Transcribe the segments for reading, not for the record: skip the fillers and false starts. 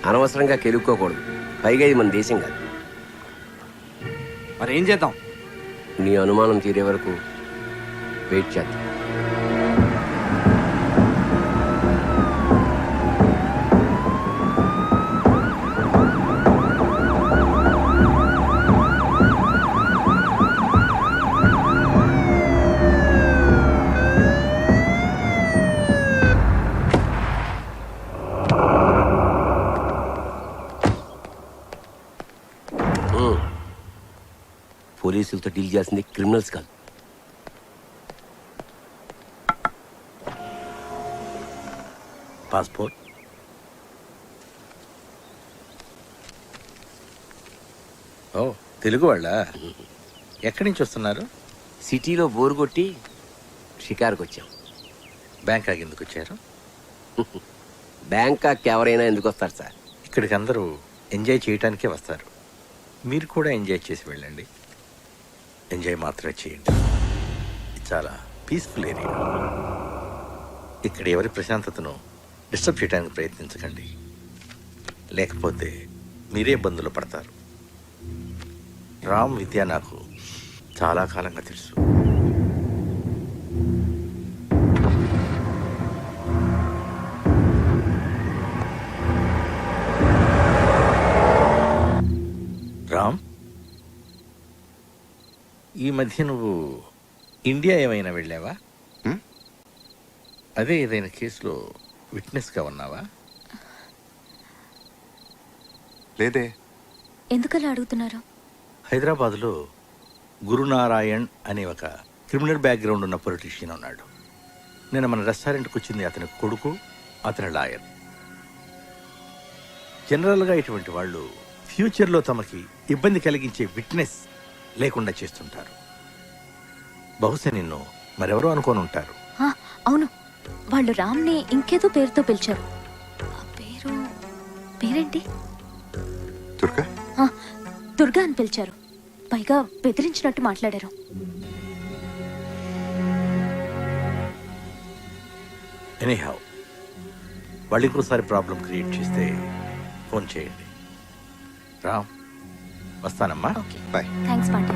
అనవసరంగా కెలుక్కోకూడదు. పైగా ఇది మన దేశం కాదు. మరి ఏం చేద్దాం? నీ అనుమానం తీరే వరకు వెయిట్ చేద్దాం. పోలీసులతో డీల్ చేసింది క్రిమినల్స్ కాదు. పాస్పోర్ట్, ఓ తెలుగు వాళ్ళ? ఎక్కడి నుంచి వస్తున్నారు? సిటీలో బోరు కొట్టి షికారుకు వచ్చాం. బ్యాంకాక్ ఎందుకు వచ్చారు? బ్యాంకాక్ ఎవరైనా ఎందుకు వస్తారు సార్? ఇక్కడికి అందరూ ఎంజాయ్ చేయడానికే వస్తారు. మీరు కూడా ఎంజాయ్ చేసి వెళ్ళండి. ఎంజాయ్ మాత్రమే చేయండి. ఇది చాలా పీస్ఫుల్ ఏరియా. ఇక్కడ ఎవరి ప్రశాంతతను డిస్టర్బ్ చేయడానికి ప్రయత్నించకండి, లేకపోతే మీరే ఇబ్బందులు పడతారు. రామ్ విద్య నాకు చాలా కాలంగా తెలుసు. రామ్, ఈ మధ్య నువ్వు ఇండియా ఏమైనా వెళ్ళావా? అదే ఏదైనా కేసులో విట్నెస్గా ఉన్నావా? లేదే. ఎందుకలా అడుగుతున్నారు? హైదరాబాద్లో గురునారాయణ్ అనే ఒక క్రిమినల్ బ్యాక్గ్రౌండ్ ఉన్న పొలిటీషియన్ ఉన్నాడు. నేను మన రెస్టారెంట్కి వచ్చింది అతని కొడుకు, అతని లాయర్. జనరల్గా ఇటువంటి వాళ్ళు ఫ్యూచర్లో తమకి ఇబ్బంది కలిగించే విట్నెస్ లేకుండా చేస్తుంటారు. బహుశా నిన్ను మరెవరో అనుకోని ఉంటారు. అవును, వాళ్ళు రామ్ని ఇంకేదో పేరుతో పిలిచారు. పేరేంటి? దుర్గా. దుర్గా అని పిలిచారు. పైగా బెదిరించినట్టు మాట్లాడారు. ఎనీహౌ, వాళ్ళు ఇంకోసారి ప్రాబ్లం క్రియేట్ చేస్తే ఫోన్ చేయండి. రామ్, వస్తానమ్మా. Okay, bye. Thanks Pandey.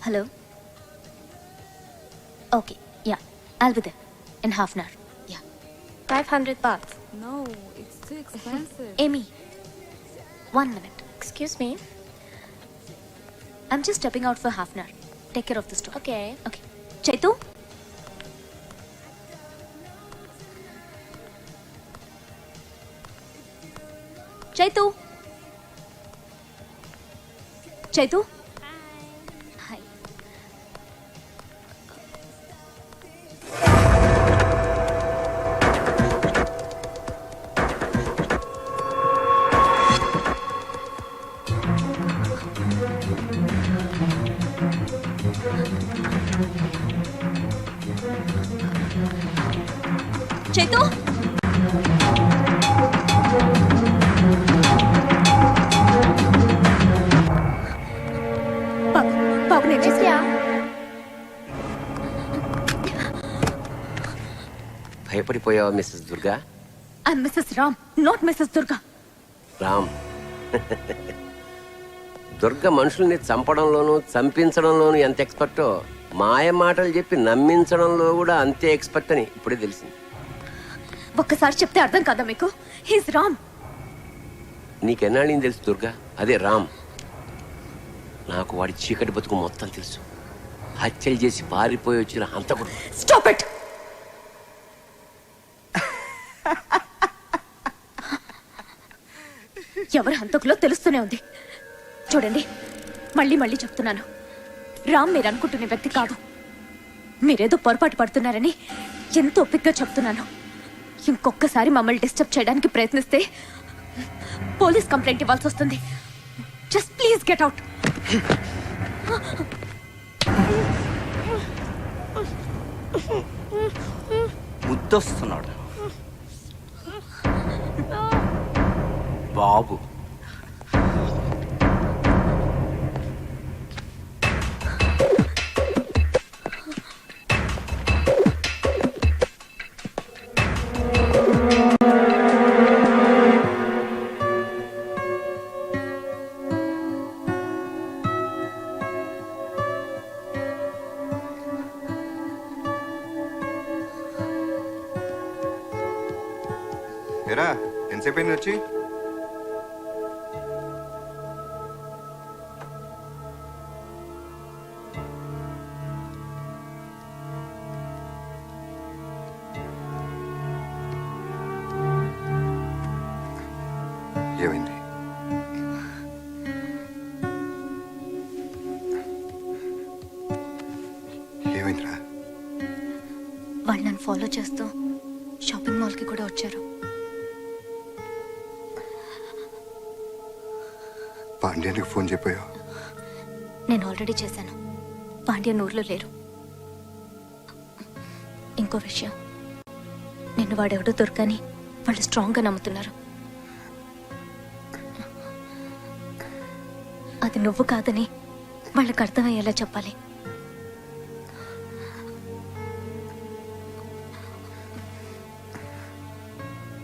Hello? Okay, yeah. I'll be there in half an hour. Yeah. 500 baht. No, it's too expensive. Amy, 1 minute. Excuse me? I'm just stepping out for half an hour. Take care of the store. Okay. Okay. Chaitu? Chaitu? Chaitu? Hi. Chaitu? బాబు నేను చేసా. భయపడిపోయావా Mrs Durga? I'm Mrs Ram, not Mrs Durga. Ram. Durga మనుషుల్ని చంపడంలోనూ చంపించడంలోనూ ఎంత ఎక్స్పర్టో మాయ మాటలు చెప్పి నమ్మించడంలో కూడా అంతే ఎక్స్పర్ట్ అని ఇప్పుడే తెలిసింది. ఒక్కసారి చెప్తే అర్థం కాదా మీకు? హీస్ రామ్. నీకెన్నాళ్ళని తెలుసు దుర్గా? అదే రామ్. నాకు వాడి చీకటి బతుకు మొత్తం తెలుసు. హత్యలు చేసి పారిపోయి వచ్చిన హంతకుడు. Stop it. ఎవరు హంతకులో తెలుస్తూనే ఉంది. చూడండి, మళ్ళీ మళ్ళీ చెప్తున్నాను, రామ్ మీరు అనుకుంటున్న వ్యక్తి కాదు. మీరేదో పొరపాటు పడుతున్నారని ఎంతో ఓపికగా చెప్తున్నాను. ఇంకొకసారి మమ్మల్ని డిస్టర్బ్ చేయడానికి ప్రయత్నిస్తే పోలీస్ కంప్లైంట్ ఇవ్వాల్సి వస్తుంది. Just please get out. ముద్దొస్తున్నాడు బాబు. ఎరా ఎంతసేపు అయింది వచ్చి? ఏమైంది? ఏమైందిరా? వాళ్ళు నన్ను ఫాలో చేస్తూ షాపింగ్ మాల్కి కూడా వచ్చారు. పాండ్యానికి ఫోన్ చెప్పాయో? నేను ఆల్రెడీ చేశాను. పాండ్యన్ ఊర్లో లేరు. ఇంకో విషయం, నిన్ను వాడెవడో దొరకని వాళ్ళు స్ట్రాంగ్గా నమ్ముతున్నారు. అది నువ్వు కాదని వాళ్ళకి అర్థమయ్యేలా చెప్పాలి.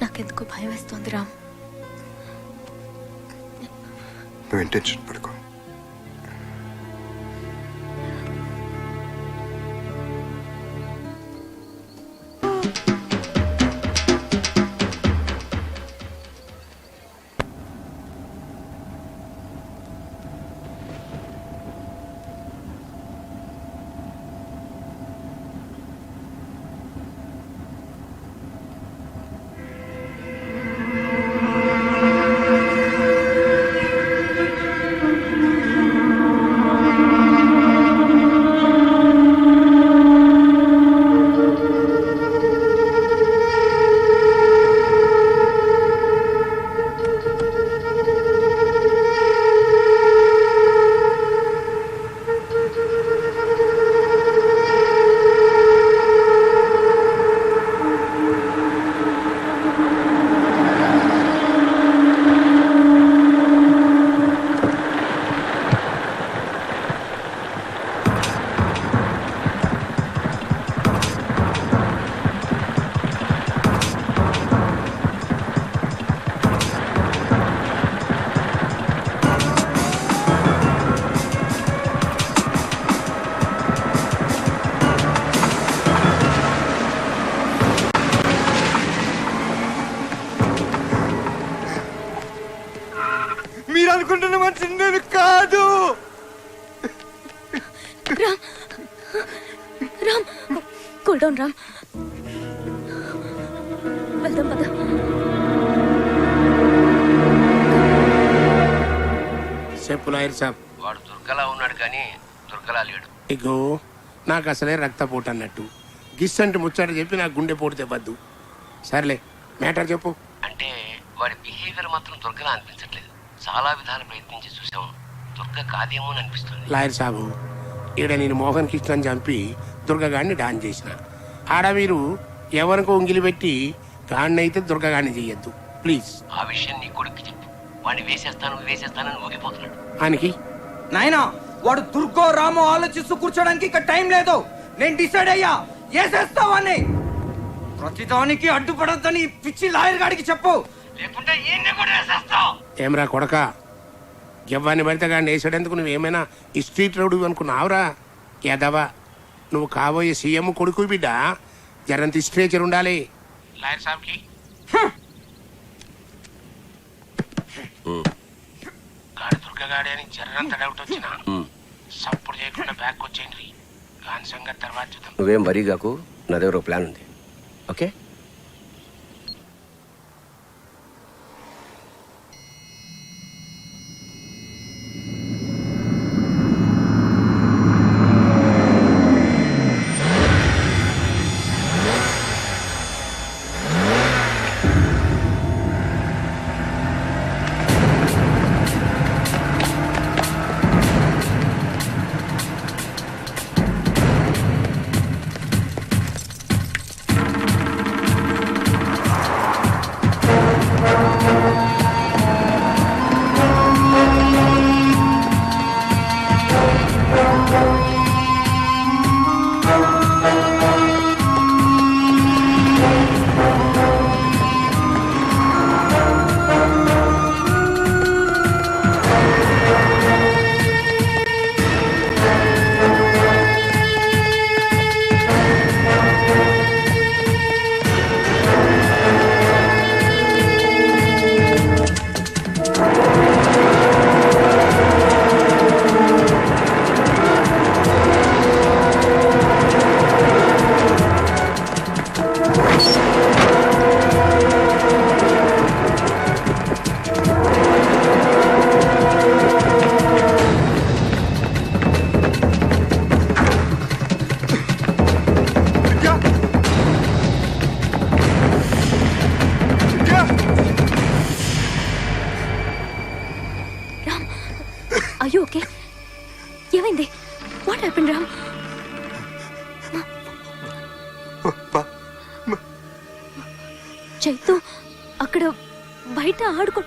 నాకెందుకు భయం వేస్తోంది రామ్. నువ్వు టెన్షన్ పడుకో. మీరు అనుకుంటున్న మనిషి నేను కాదు. Ram, Ram, cool down Ram. వెళ్దాం పద. చెప్పు లాయర్ సాబ్. వాడు దుర్గలా ఉన్నాడు కానీ దుర్గలా లేడు. ఇగో నాకు అసలే రక్తపోటు అన్నట్టు గిస్సంటి ముచ్చట చెప్పి నాకు గుండె పోటు తెవ్వద్దు. సర్లే మ్యాటర్ చెప్పు. అంటే వాడి బిహేవియర్ మాత్రం దుర్గలా అనిపించట్లేదు. చాలా విధాలు ప్రయత్నించి చూసాము, దుర్గ కాదేమో అని అనిపిస్తుంది. లాయర్ సాబు, ఈడ నేను మోహన్ కృష్ణని చంపి దుర్గగాడిని డాన్ చేసిన. ఆడ మీరు ఎవరికో ఉంగిలి పెట్టి గాడిని అయితే దుర్గగాడిని చెయ్యొద్దు ప్లీజ్. ఆ విషయం నీ కొడుకు చెప్పు. వాడిని వేసేస్తానని ఊగిపోతున్నాడు. ఆయనకి నాయనా వాడు దుర్గో రామో ఆలోచిస్తూ కూర్చోడానికి ఇక టైం లేదు. నేను డిసైడ్ అయ్యా, ఏసేస్తావని. ప్రతిదానికి అడ్డుపడద్దని పిచ్చి లాయర్ గాడికి చెప్పు, లేకుంటే ఈయన్ని కూడా వేసేస్తావు. ఏమరా కొడక, ఎవ్వని పడితే కానీ వేసాడేందుకు నువ్వేమైనా ఈ స్ట్రీట్ రౌడీ అనుకున్నావురా? ఎదవా, నువ్వు కాబోయే సీఎం కొడుకు బిడ్డ. జరంత స్ట్రేచర్ ఉండాలి లాయర్ సాబ్కి. గాడి దుర్గగాడి అని జర్రంత డౌట్ వచ్చిన సప్పుడు చేయకుండా బ్యాక్ వచ్చేయండి. గాని సంగతి తర్వాత చూద్దాం. నువ్వేం వరీ కాకు, నా దగ్గర ఒక ప్లాన్ ఉంది. ఓకే? Are you okay? ఏమైంది? What happened, Ram? చైతు అక్కడ బయట ఆడుకో.